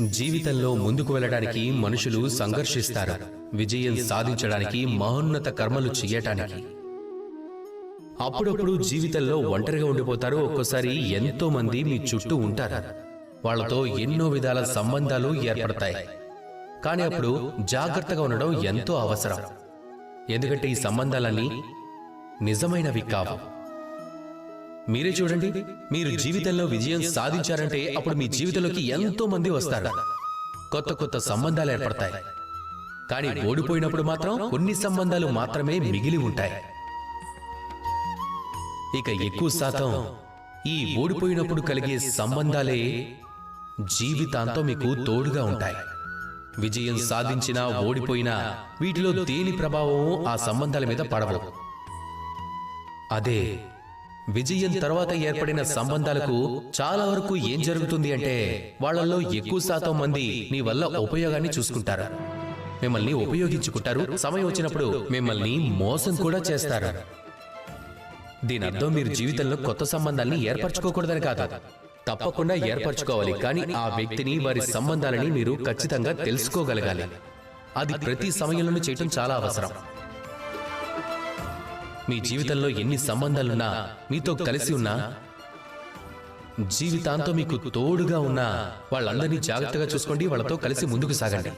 జీవితంలో ముందుకు వెళ్ళడానికి మనుషులు సంఘర్షిస్తారు. విజయం సాధించడానికి మహోన్నత కర్మలు చేయటానికి. అప్పుడప్పుడు జీవితంలో ఒంటరిగా ఉండిపోతారు. ఒక్కోసారి ఎంతో మంది మీ చుట్టూ ఉంటారు. వాళ్లతో ఎన్నో విధాల సంబంధాలు ఏర్పడతాయి. కానీ అప్పుడు జాగ్రత్తగా ఉండడం ఎంతో అవసరం. ఎందుకంటే ఈ సంబంధాలన్నీ నిజమైనవి కావు. మీరే చూడండి, మీరు జీవితంలో విజయం సాధించారంటే అప్పుడు మీ జీవితంలోకి ఎంతో మంది వస్తారు. కొత్త కొత్త సంబంధాలు ఏర్పడతాయి. కానీ ఓడిపోయినప్పుడు మాత్రం కొన్ని సంబంధాలు మాత్రమే మిగిలి ఉంటాయి. ఇక ఎక్కువ శాతం ఈ ఓడిపోయినప్పుడు కలిగే సంబంధాలే జీవితాంతం మీకు తోడుగా ఉంటాయి. విజయం సాధించినా ఓడిపోయినా వీటిలో దేని ప్రభావం ఆ సంబంధాల మీద పడవు. అదే విజయం తర్వాత ఏర్పడిన సంబంధాలకు చాలా వరకు ఏం జరుగుతుంది అంటే వాళ్లలో ఎక్కువ శాతం మంది నీ వల్ల ఉపయోగాన్ని చూసుకుంటారు, మిమ్మల్ని ఉపయోగించుకుంటారు. సమయం వచ్చినప్పుడు మిమ్మల్ని మోసం కూడా చేస్తారు. దీని అర్థం మీరు జీవితంలో కొత్త సంబంధాలని ఏర్పరచుకోకూడదని కాదు, తప్పకుండా ఏర్పరచుకోవాలి. కానీ ఆ వ్యక్తిని, వారి సంబంధాలని మీరు ఖచ్చితంగా తెలుసుకోగలగాలి. అది ప్రతి సమయంలోనూ చేయటం చాలా అవసరం. మీ జీవితంలో ఎన్ని సంబంధాలున్నా, మీతో కలిసి ఉన్నా, జీవితాంతం మీకు తోడుగా ఉన్నా వాళ్ళందరినీ జాగ్రత్తగా చూసుకోండి. వాళ్ళతో కలిసి ముందుకు సాగండి.